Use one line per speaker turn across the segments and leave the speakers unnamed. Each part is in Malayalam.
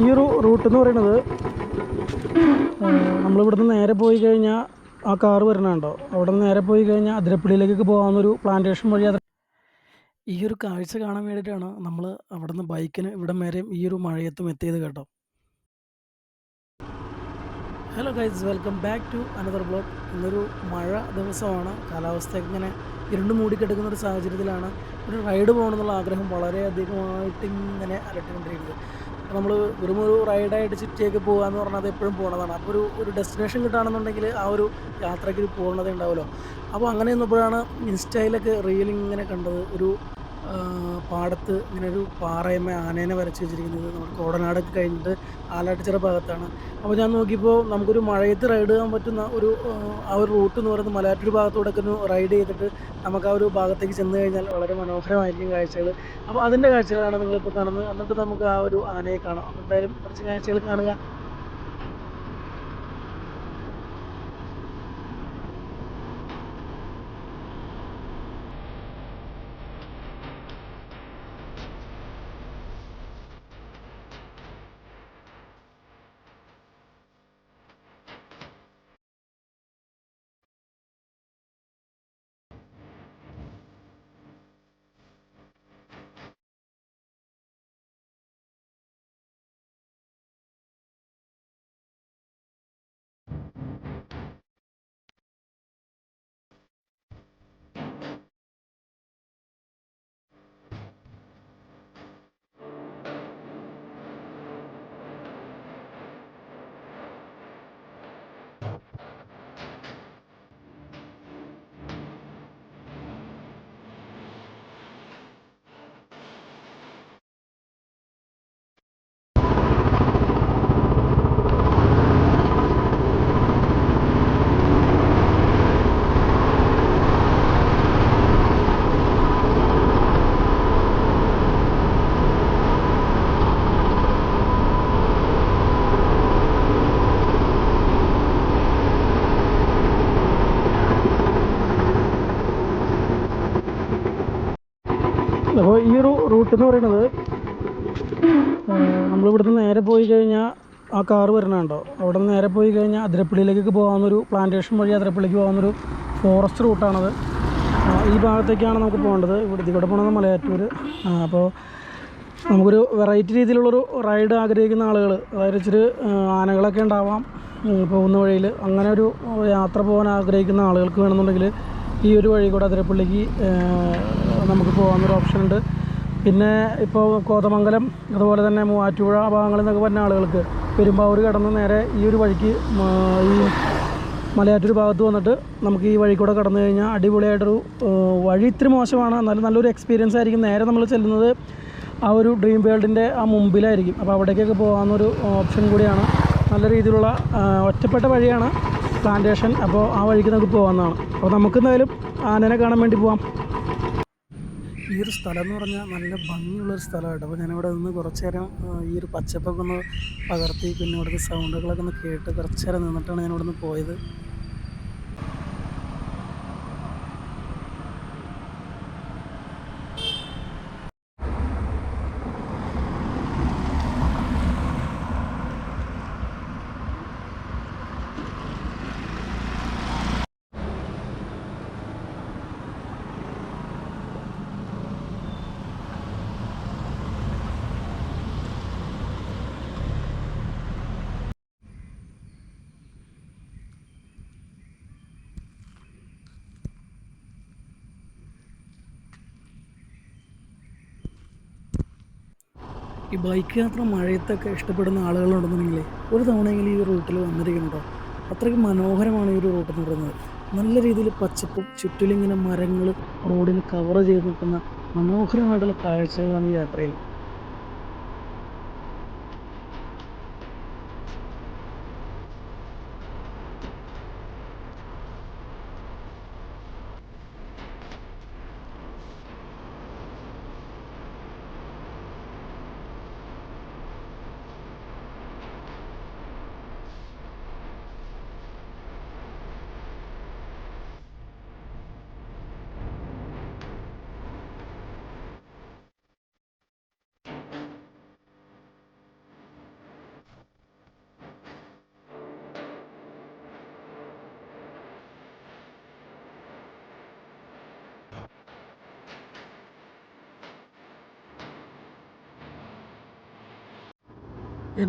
ഈ ഒരു റൂട്ട് എന്ന് പറയുന്നത് നമ്മളിവിടുന്ന് നേരെ പോയി കഴിഞ്ഞാൽ ആ കാറ് വരണുണ്ടോ, അവിടെ നിന്ന് നേരെ പോയി കഴിഞ്ഞാൽ അതിരപ്പള്ളിയിലേക്കൊക്കെ പോകാവുന്നൊരു പ്ലാന്റേഷൻ വഴി ഈ ഒരു കാഴ്ച കാണാൻ വേണ്ടിയിട്ടാണ് നമ്മൾ അവിടെ നിന്ന് ബൈക്കിന് ഇവിടം വരെയും ഈ ഒരു മഴയത്തും എത്തിയത് കേട്ടോ. Hello guys, welcome back to another blog. ഇന്നൊരു മഴ ദിവസമാണ്. കാലാവസ്ഥയൊക്കെ ഇങ്ങനെ ഇരുണ്ട് മൂടിക്കിടക്കുന്ന ഒരു സാഹചര്യത്തിലാണ് ഒരു റൈഡ് പോകണമെന്നുള്ള ആഗ്രഹം വളരെയധികമായിട്ട് ഇങ്ങനെ അലട്ടിക്കൊണ്ടിരിക്കുന്നത്. അപ്പോൾ നമ്മൾ വെറും ഒരു റൈഡായിട്ട് ചുറ്റിയൊക്കെ പോകുക എന്ന് പറഞ്ഞാൽ അത് എപ്പോഴും പോകുന്നതാണ്. അപ്പോൾ ഒരു ഡെസ്റ്റിനേഷൻ കിട്ടുകയാണെന്നുണ്ടെങ്കിൽ ആ ഒരു യാത്രയ്ക്ക് ഒരു പൂർണ്ണത ഉണ്ടാവുമല്ലോ. അപ്പോൾ അങ്ങനെ നിന്നപ്പോഴാണ് ഇൻസ്റ്റയിലൊക്കെ റീലിങ്ങനെ കണ്ടത്. ഒരു പാടത്ത് ഇങ്ങനെ ഒരു പാറയമ്മ ആനേനെ വരച്ച് വെച്ചിരിക്കുന്നത് നമ്മുടെ കോടനാടൊക്കെ കഴിഞ്ഞിട്ട് ആലാട്ടുചിറ ഭാഗത്താണ്. അപ്പോൾ ഞാൻ നോക്കിയപ്പോൾ നമുക്കൊരു മഴയത്ത് റൈഡ് ചെയ്യാൻ പറ്റുന്ന ആ ഒരു റൂട്ട് എന്ന് പറയുന്നത് മലയാറ്റൂർ ഭാഗത്തൂടെയൊക്കെ ഒന്ന് റൈഡ് ചെയ്തിട്ട് നമുക്ക് ആ ഒരു ഭാഗത്തേക്ക് ചെന്ന് കഴിഞ്ഞാൽ വളരെ മനോഹരമായിരിക്കും കാഴ്ചകൾ. അപ്പോൾ അതിൻ്റെ കാഴ്ചകളാണ് നിങ്ങളിപ്പോൾ കാണുന്നത്. എന്നിട്ട് നമുക്ക് ആ ഒരു ആനയെ കാണാം. അപ്പോൾ എന്തായാലും കുറച്ച് കാഴ്ചകൾ കാണുക. അപ്പോൾ ഈ ഒരു റൂട്ട് എന്ന് പറയുന്നത് നമ്മളിവിടുന്ന് നേരെ പോയി കഴിഞ്ഞാൽ ആ കാറ് വരണുണ്ടോ, അവിടെ നിന്ന് നേരെ പോയി കഴിഞ്ഞാൽ അതിരപ്പള്ളിയിലേക്കൊക്കെ പോകാവുന്നൊരു പ്ലാന്റേഷൻ വഴി അതിരപ്പള്ളിക്ക് പോകുന്നൊരു ഫോറസ്റ്റ് റൂട്ടാണത്. ഈ ഭാഗത്തേക്കാണ് നമുക്ക് പോകേണ്ടത്. ഇതിലൂടെ പോകുന്നത് മലയാറ്റൂർ. അപ്പോൾ നമുക്കൊരു വെറൈറ്റി രീതിയിലുള്ളൊരു റൈഡ് ആഗ്രഹിക്കുന്ന ആളുകൾ, അതായത് ഇച്ചിരി ആനകളൊക്കെ ഉണ്ടാവാം പോകുന്ന വഴിയിൽ, അങ്ങനെ ഒരു യാത്ര പോകാൻ ആഗ്രഹിക്കുന്ന ആളുകൾക്ക് വേണമെന്നുണ്ടെങ്കിൽ ഈ ഒരു വഴി കൂടെ അതിരപ്പള്ളിക്ക് നമുക്ക് പോകാവുന്നൊരു ഓപ്ഷൻ ഉണ്ട്. പിന്നെ ഇപ്പോൾ കോതമംഗലം അതുപോലെ തന്നെ മൂവാറ്റുപുഴ ഭാഗങ്ങളിൽ നിന്നൊക്കെ പറഞ്ഞ ആളുകൾക്ക് പെരുമ്പാവൂർ കടന്ന് നേരെ ഈ ഒരു വഴിക്ക് ഈ മലയാറ്റൂർ ഭാഗത്ത് വന്നിട്ട് നമുക്ക് ഈ വഴി കൂടെ കടന്നു കഴിഞ്ഞാൽ അടിപൊളിയായിട്ടൊരു വഴി ഇത്തിരി മോശമാണ്, എന്നാലും നല്ലൊരു എക്സ്പീരിയൻസ് ആയിരിക്കും. നേരെ നമ്മൾ ചെല്ലുന്നത് ആ ഒരു ഡ്രീം വേൾഡിൻ്റെ ആ മുമ്പിലായിരിക്കും. അപ്പോൾ അവിടേക്കൊക്കെ പോകാവുന്നൊരു ഓപ്ഷൻ കൂടിയാണ്. നല്ല രീതിയിലുള്ള ഒറ്റപ്പെട്ട വഴിയാണ് പ്ലാന്റേഷൻ. അപ്പോൾ ആ വഴിക്ക് നമുക്ക് പോകാവുന്നതാണ്. അപ്പോൾ നമുക്ക് എന്തായാലും ആനനെ കാണാൻ വേണ്ടി പോകാം. ഈ ഒരു സ്ഥലം എന്ന് പറഞ്ഞാൽ നല്ല ഭംഗിയുള്ളൊരു സ്ഥലമായിട്ട്. അപ്പോൾ ഞാനിവിടെ നിന്ന് കുറച്ച് നേരം ഈ ഒരു പച്ചപ്പൊക്കെ ഒന്ന് പകർത്തി, പിന്നെ ഇവിടുത്തെ സൗണ്ടുകളൊക്കെ ഒന്ന് കേട്ട് കുറച്ച് നേരം നിന്നിട്ടാണ് ഞാനിവിടെ നിന്ന് പോയത്. ഈ ബൈക്ക് യാത്ര മഴയത്തൊക്കെ ഇഷ്ടപ്പെടുന്ന ആളുകളുണ്ടെന്നുണ്ടെങ്കിൽ ഒരു തവണയെങ്കിലും ഈ റൂട്ടിൽ വന്നിരിക്കുന്നുണ്ടോ. അത്രയ്ക്ക് മനോഹരമാണ് ഈ ഒരു റൂട്ട് എന്ന് പറയുന്നത്. നല്ല രീതിയിൽ പച്ചപ്പും ചുറ്റിലിങ്ങനെ മരങ്ങൾ റോഡിൽ കവർ ചെയ്ത് നിൽക്കുന്ന മനോഹരമായിട്ടുള്ള കാഴ്ചകളാണ് ഈ യാത്രയിൽ.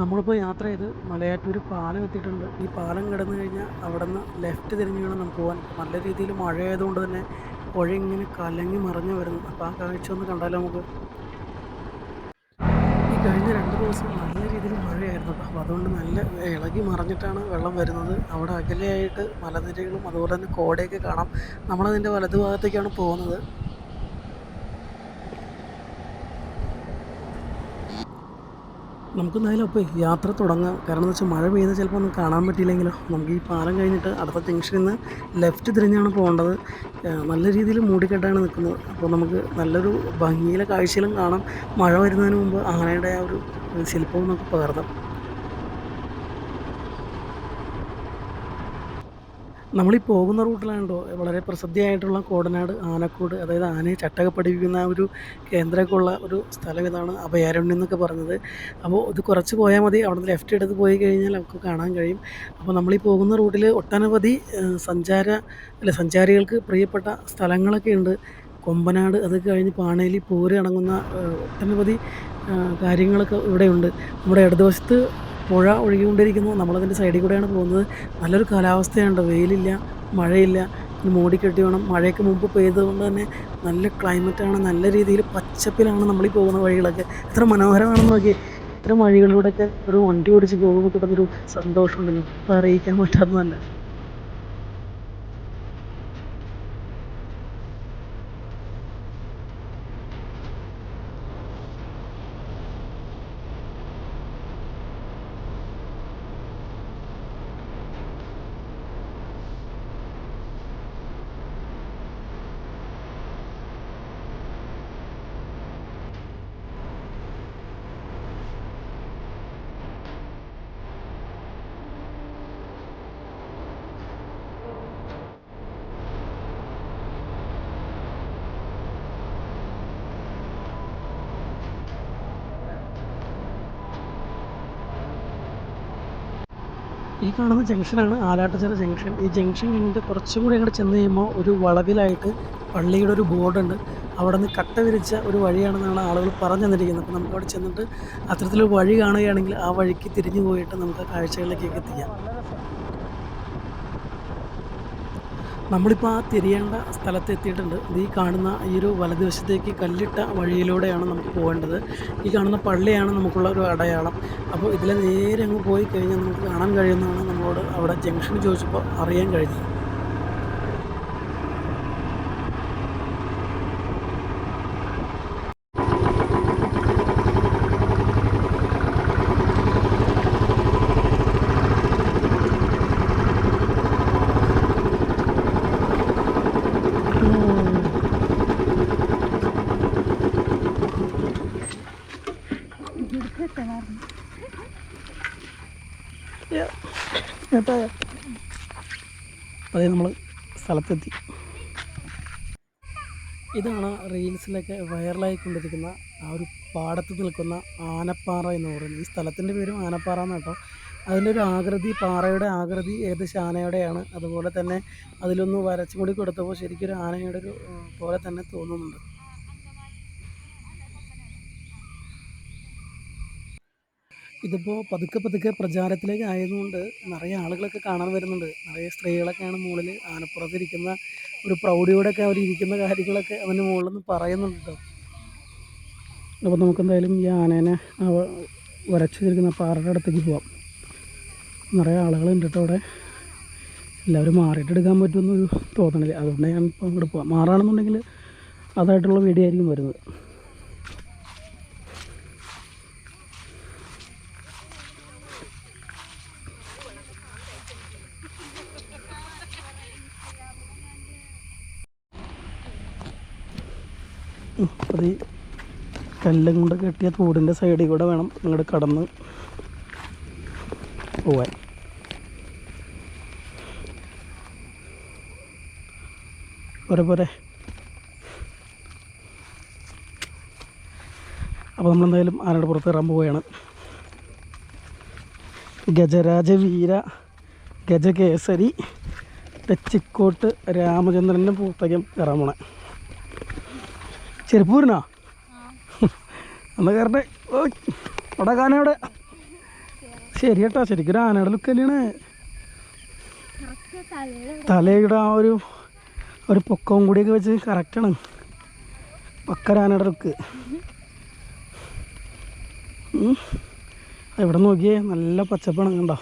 നമ്മളിപ്പോൾ യാത്ര ചെയ്ത് മലയാറ്റൂർ പാലം എത്തിയിട്ടുണ്ട്. ഈ പാലം കിടന്നു കഴിഞ്ഞാൽ അവിടെ നിന്ന് ലെഫ്റ്റ് തിരിഞ്ഞ് വേണം നമുക്ക് പോകാൻ. നല്ല രീതിയിൽ മഴയായതുകൊണ്ട് തന്നെ പുഴ ഇങ്ങനെ കലങ്ങി മറിഞ്ഞു വരുന്നു. അപ്പോൾ ആ കാഴ്ച ഒന്ന് കണ്ടാലോ നമുക്ക്. ഈ കഴിഞ്ഞ 2 ദിവസം നല്ല രീതിയിൽ മഴയായിരുന്നു കേട്ടോ. അപ്പോൾ അതുകൊണ്ട് നല്ല ഇളകി മറിഞ്ഞിട്ടാണ് വെള്ളം വരുന്നത്. അവിടെ അകലെയായിട്ട് മലനിരകളും അതുപോലെ തന്നെ കോടയൊക്കെ കാണാം. നമ്മളതിൻ്റെ വലതുഭാഗത്തേക്കാണ് പോകുന്നത്. നമുക്കെന്തായാലും അപ്പോൾ യാത്ര തുടങ്ങാം. കാരണം എന്ന് വെച്ചാൽ മഴ പെയ്യുന്നത് ചിലപ്പോൾ ഒന്നും കാണാൻ പറ്റിയില്ലെങ്കിലോ. നമുക്ക് ഈ പാലം കഴിഞ്ഞിട്ട് അടുത്ത ജംഗ്ഷനിൽ നിന്ന് ലെഫ്റ്റ് തിരിഞ്ഞാണ് പോകേണ്ടത്. നല്ല രീതിയിൽ മൂടിക്കെട്ടാണ് നിൽക്കുന്നത്. അപ്പോൾ നമുക്ക് നല്ലൊരു ഭംഗിയിലെ കാഴ്ചയിലും കാണാം. മഴ വരുന്നതിന് മുമ്പ് ആനയുടെ ആ ഒരു ശില്പവും നമുക്ക് പകർത്താം. നമ്മളീ പോകുന്ന റൂട്ടിലാണല്ലോ വളരെ പ്രസിദ്ധിയായിട്ടുള്ള കോടനാട് ആനക്കൂട്, അതായത് ആനയെ ചട്ടക പഠിപ്പിക്കുന്ന ആ ഒരു കേന്ദ്രമൊക്കെയുള്ള ഒരു സ്ഥലം ഇതാണ് അഭയാരണ്യം എന്നൊക്കെ പറഞ്ഞത്. അപ്പോൾ ഇത് കുറച്ച് പോയാൽ മതി. അവിടെ നിന്ന് ലെഫ്റ്റ് എടുത്ത് പോയി കഴിഞ്ഞാൽ നമുക്ക് കാണാൻ കഴിയും. അപ്പോൾ നമ്മളീ പോകുന്ന റൂട്ടിൽ ഒട്ടനവധി സഞ്ചാരികൾക്ക് പ്രിയപ്പെട്ട സ്ഥലങ്ങളൊക്കെ ഉണ്ട്. കൊമ്പനാട്, അത് കഴിഞ്ഞ് പാണേലി, പോര് അടങ്ങുന്ന ഒട്ടനവധി കാര്യങ്ങളൊക്കെ ഇവിടെയുണ്ട്. നമ്മുടെ ഇടതുവശത്ത് പുഴ ഒഴുകിക്കൊണ്ടിരിക്കുന്നു. നമ്മളതിൻ്റെ സൈഡിൽ കൂടെയാണ് പോകുന്നത്. നല്ലൊരു കാലാവസ്ഥയുണ്ട്. വെയിലില്ല, മഴയില്ല, മൂടിക്കെട്ടി വേണം. മഴയ്ക്ക് മുമ്പ് പെയ്തതുകൊണ്ട് തന്നെ നല്ല ക്ലൈമറ്റാണ്. നല്ല രീതിയിൽ പച്ചപ്പിലാണ് നമ്മളീ പോകുന്ന വഴികളൊക്കെ. എത്ര മനോഹരമാണെന്ന് നോക്കി. ഇത്തരം വഴികളിലൂടെയൊക്കെ ഒരു വണ്ടി ഓടിച്ച് പോകുമ്പോൾ കിട്ടുന്നൊരു സന്തോഷമുണ്ടല്ലോ, അപ്പോൾ അറിയിക്കാൻ പറ്റാത്തതല്ല. ഈ കാണുന്ന ജംഗ്ഷനാണ് ആലാട്ടുചിറ ജംഗ്ഷൻ. ഈ ജംഗ്ഷൻ കഴിഞ്ഞിട്ട് കുറച്ചും കൂടി അങ്ങോട്ട് ചെന്ന് കഴിയുമ്പോൾ ഒരു വളവിലായിട്ട് പള്ളിയുടെ ഒരു ബോർഡുണ്ട്. അവിടെ നിന്ന് കട്ട വിരിച്ച ഒരു വഴിയാണെന്നാണ് ആളുകൾ പറഞ്ഞു തന്നിരിക്കുന്നത്. അപ്പോൾ നമുക്ക് അവിടെ ചെന്നിട്ട് അത്തരത്തിലൊരു വഴി കാണുകയാണെങ്കിൽ ആ വഴിക്ക് തിരിഞ്ഞു പോയിട്ട് നമുക്ക് ആ കാഴ്ചകളിലേക്കൊക്കെ എത്തിക്കാം. നമ്മളിപ്പോൾ ആ തിരിയേണ്ട സ്ഥലത്ത് എത്തിയിട്ടുണ്ട്. ഈ കാണുന്ന ഈ ഒരു വലതുവശത്തേക്ക് കല്ലിട്ട വഴിയിലൂടെയാണ് നമുക്ക് പോകേണ്ടത്. ഈ കാണുന്ന പള്ളിയാണ് നമുക്കുള്ള ഒരു അടയാളം. അപ്പോൾ ഇതിലെ നേരെ അങ്ങ് പോയി കഴിഞ്ഞാൽ നമുക്ക് കാണാൻ കഴിയുന്നതാണ് നമ്മളോട് അവിടെ ജംഗ്ഷനിൽ ചോദിച്ചപ്പോൾ അറിയാൻ കഴിഞ്ഞത്. അതേ നമ്മൾ സ്ഥലത്തെത്തി. ഇതാണ് റീൽസിലൊക്കെ വൈറലായിക്കൊണ്ടിരിക്കുന്ന ആ ഒരു പാടത്ത് നിൽക്കുന്ന ആനപ്പാറ എന്ന് പറയുന്നത്. ഈ സ്ഥലത്തിൻ്റെ പേരും ആനപ്പാറ എന്ന് കേട്ടോ. അതിൻ്റെ ഒരു ആകൃതി, പാറയുടെ ആകൃതി ഏകദേശം ആനയുടെയാണ്. അതുപോലെ തന്നെ അതിലൊന്ന് വരച്ചും കൂടി കൊടുത്തപ്പോൾ ശരിക്കും ഒരു ആനയുടെ ഒരു പോലെ തന്നെ തോന്നുന്നുണ്ട്. ഇതിപ്പോൾ പതുക്കെ പ്രചാരത്തിലേക്ക് ആയതുകൊണ്ട് നിറയെ ആളുകളൊക്കെ കാണാൻ വരുന്നുണ്ട്. നിറയെ സ്ത്രീകളൊക്കെയാണ് മുകളിൽ ആനപ്പുറത്തിരിക്കുന്ന ഒരു പ്രൗഢിയോടെയൊക്കെ അവർ ഇരിക്കുന്ന കാര്യങ്ങളൊക്കെ അവൻ്റെ മുകളിൽ നിന്ന് പറയുന്നുണ്ട് കേട്ടോ. അപ്പോൾ നമുക്കെന്തായാലും ഈ ആനേനെ വരച്ചിരിക്കുന്ന പാറയുടെ അടുത്തേക്ക് പോവാം. നിറയെ ആളുകളുണ്ട് കേട്ടോ അവിടെ. എല്ലാവരും മാറിയിട്ടെടുക്കാൻ പറ്റുമെന്നൊരു തോന്നണില്ല. അതുകൊണ്ട് ഞാൻ ഇപ്പോൾ അങ്ങോട്ട് പോവാം. മാറുകയാണെന്നുണ്ടെങ്കിൽ അതായിട്ടുള്ള വീഡിയോ ആയിരിക്കും വരുന്നത്. അത് ഈ കല്ലും കൊണ്ട് കെട്ടിയ തോടിൻ്റെ സൈഡിൽ കൂടെ വേണം ഇങ്ങോട്ട് കടന്ന് പോവാൻ. പോരെ. അപ്പോൾ നമ്മളെന്തായാലും ആനയുടെ പുറത്ത് കയറാൻ പോവുകയാണ്. ഗജരാജവീര ഗജകേസരി തെച്ചിക്കോട്ട് രാമചന്ദ്രൻ്റെ പുസ്തകം കയറാൻ പോണേ. ചെരുപ്പൂരിനാ എന്നാ കയറട്ടെ. അവിടെ കാനയുടെ ശരി കേട്ടോ, ശരിക്കും ഒരു ആനയുടെ ലുക്ക് തന്നെയാണ്. തലയുടെ ആ ഒരു പൊക്കവും കൂടിയൊക്കെ വെച്ച് കറക്റ്റാണ്. പക്ക ആനയുടെ ലുക്ക്. ഇവിടെ നോക്കിയേ, നല്ല പച്ചപ്പാണ് കണ്ടോ,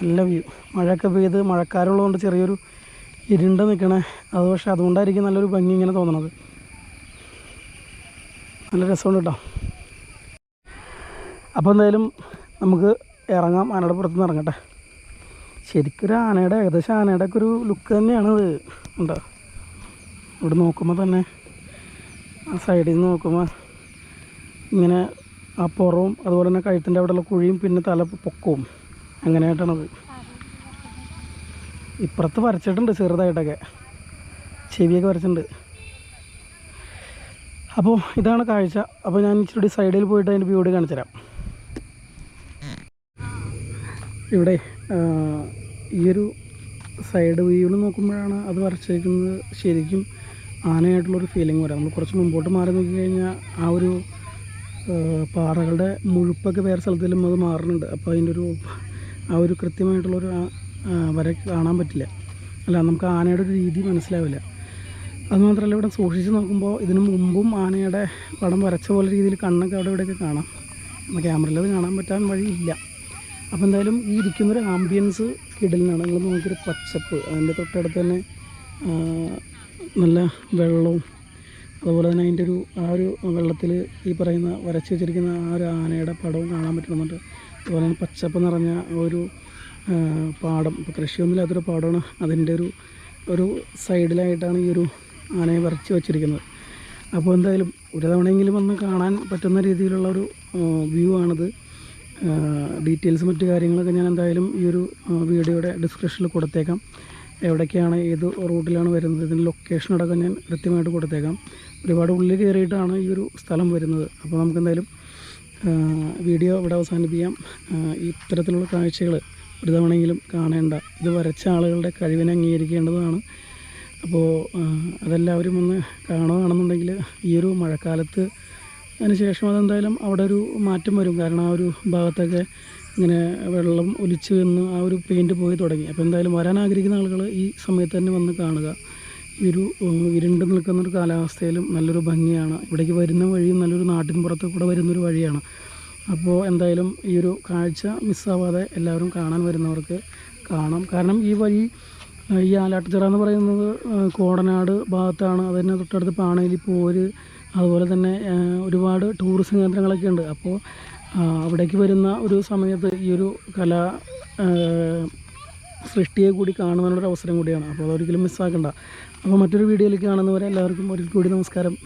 നല്ല വ്യൂ. മഴയൊക്കെ പെയ്ത് മഴക്കാരുള്ളതുകൊണ്ട് ചെറിയൊരു ഇരുണ്ട് നിൽക്കണേ. അത് പക്ഷേ അതുകൊണ്ടായിരിക്കും നല്ലൊരു ഭംഗി ഇങ്ങനെ തോന്നണത്. നല്ല രസമുണ്ട് കേട്ടോ. അപ്പോൾ എന്തായാലും നമുക്ക് ഇറങ്ങാം, ആനയുടെ പുറത്തുനിന്ന് ഇറങ്ങട്ടെ. ശരിക്കൊരു ആനയുടെ ഏകദേശം ആനയുടെ ഒക്കെ ഒരു ലുക്ക് തന്നെയാണിത്. ഉണ്ടോ, ഇവിടെ നോക്കുമ്പോൾ തന്നെ ആ സൈഡിൽ നിന്ന് നോക്കുമ്പോൾ ഇങ്ങനെ ആ പുറവും അതുപോലെ തന്നെ കഴുത്തിൻ്റെ അവിടെയുള്ള കുഴിയും പിന്നെ തല പൊക്കവും അങ്ങനെയായിട്ടാണത്. ഇപ്പുറത്ത് വരച്ചിട്ടുണ്ട് ചെറുതായിട്ടൊക്കെ, ചെവിയൊക്കെ വരച്ചിട്ടുണ്ട്. അപ്പോൾ ഇതാണ് കാഴ്ച. അപ്പോൾ ഞാൻ ഇച്ചിരി സൈഡിൽ പോയിട്ട് അതിൻ്റെ വ്യൂ കാണിച്ചു തരാം. ഇവിടെ ഈ ഒരു സൈഡ് വ്യൂവിൽ നോക്കുമ്പോഴാണ് അത് വരച്ചേക്കുന്നത്. ശരിക്കും ആനയായിട്ടുള്ളൊരു ഫീലിംഗ് വരാം. നമ്മൾ കുറച്ച് മുമ്പോട്ട് മാറി നോക്കി കഴിഞ്ഞാൽ ആ ഒരു പാറകളുടെ മുഴുപ്പൊക്കെ വേറെ സ്ഥലത്തിലും അത് മാറുന്നുണ്ട്. അപ്പോൾ അതിൻ്റെ ആ ഒരു കൃത്യമായിട്ടുള്ളൊരു വര കാണാൻ പറ്റില്ല. അല്ല, നമുക്ക് ആനയുടെ ഒരു രീതി മനസ്സിലാവില്ല. അതുമാത്രമല്ല, ഇവിടെ സൂക്ഷിച്ച് നോക്കുമ്പോൾ ഇതിന് മുമ്പും ആനയുടെ പടം വരച്ച പോലെ രീതിയിൽ കണ്ണൊക്കെ അവിടെ ഇവിടെയൊക്കെ കാണാം. ക്യാമറയിൽ അത് കാണാൻ പറ്റാൻ വഴിയില്ല. അപ്പോൾ എന്തായാലും ഈ ഇരിക്കുന്നൊരു ആംബിയൻസ് കിടലിനാണ്. നിങ്ങൾ നോക്കിയൊരു പച്ചപ്പ്, അതിൻ്റെ തൊട്ടടുത്ത് തന്നെ നല്ല വെള്ളവും അതുപോലെ തന്നെ അതിൻ്റെ ആ ഒരു വെള്ളത്തിൽ ഈ പറയുന്ന വരച്ച് വെച്ചിരിക്കുന്ന ആ ഒരു ആനയുടെ പടവും കാണാൻ പറ്റുന്നുണ്ട്. അതുപോലെ തന്നെ പച്ചപ്പ് നിറഞ്ഞ ഒരു പാടം, ഇപ്പോൾ കൃഷിയൊന്നുമില്ലാത്തൊരു പാടമാണ്. അതിൻ്റെ ഒരു സൈഡിലായിട്ടാണ് ഈ ഒരു ആനയെ വരച്ച് വെച്ചിരിക്കുന്നത്. അപ്പോൾ എന്തായാലും ഒരു തവണയെങ്കിലും വന്ന് കാണാൻ പറ്റുന്ന രീതിയിലുള്ള ഒരു വ്യൂ ആണിത്. ഡീറ്റെയിൽസ് മറ്റു കാര്യങ്ങളൊക്കെ ഞാൻ എന്തായാലും ഈ ഒരു വീഡിയോയുടെ ഡിസ്ക്രിപ്ഷനിൽ കൊടുത്തേക്കാം. എവിടേക്കാണ്, ഏത് റൂട്ടിലാണ് വരുന്നത്, ഇതിൻ്റെ ലൊക്കേഷൻ അടക്കം ഞാൻ കൃത്യമായിട്ട് കൊടുത്തേക്കാം. ഒരുപാട് ഉള്ളിൽ കയറിയിട്ടാണ് ഈ ഒരു സ്ഥലം വരുന്നത്. അപ്പോൾ നമുക്കെന്തായാലും വീഡിയോ ഇവിടെ അവസാനിപ്പിക്കാം. ഇത്തരത്തിലുള്ള കാഴ്ചകൾ ഒരു തവണയെങ്കിലും കാണേണ്ട, ഇത് വരച്ച ആളുകളുടെ കഴിവിനെ അംഗീകരിക്കേണ്ടതാണ്. അപ്പോൾ അതെല്ലാവരും ഒന്ന് കാണുകയാണെന്നുണ്ടെങ്കിൽ ഈ ഒരു മഴക്കാലത്ത് അതിനുശേഷം അതെന്തായാലും അവിടെ ഒരു മാറ്റം വരും. കാരണം ആ ഒരു ഭാഗത്തൊക്കെ ഇങ്ങനെ വെള്ളം ഒലിച്ച് വന്ന് ആ ഒരു പെയിൻറ്റ് പോയി തുടങ്ങി. അപ്പോൾ എന്തായാലും വരാൻ ആഗ്രഹിക്കുന്ന ആളുകൾ ഈ സമയത്ത് തന്നെ വന്ന് കാണുക. ഈ ഒരു ഇരുണ്ട് നിൽക്കുന്നൊരു കാലാവസ്ഥയിലും നല്ലൊരു ഭംഗിയാണ്. ഇവിടേക്ക് വരുന്ന വഴിയും നല്ലൊരു നാട്ടിൻ പുറത്ത് കൂടെ വരുന്നൊരു വഴിയാണ്. അപ്പോൾ എന്തായാലും ഈ ഒരു കാഴ്ച മിസ്സാവാതെ എല്ലാവരും കാണാൻ വരുന്നവർക്ക് കാണാം. കാരണം ഈ വഴി, ഈ ആലാട്ടുചിറ എന്ന് പറയുന്നത് കോടനാട് ഭാഗത്താണ്. അതിന് തൊട്ടടുത്ത് പാണേലി പോര്, അതുപോലെ തന്നെ ഒരുപാട് ടൂറിസം കേന്ദ്രങ്ങളൊക്കെ ഉണ്ട്. അപ്പോൾ അവിടേക്ക് വരുന്ന ഒരു സമയത്ത് ഈ ഒരു കലാ സൃഷ്ടിയെ കൂടി കാണുവാനുള്ളൊരു അവസരം കൂടിയാണ്. അപ്പോൾ അതൊരിക്കലും മിസ്സാക്കണ്ട. അപ്പോൾ മറ്റൊരു വീഡിയോയിലേക്ക് കാണുന്നവരെ എല്ലാവർക്കും ഒരിക്കൽ കൂടി നമസ്കാരം.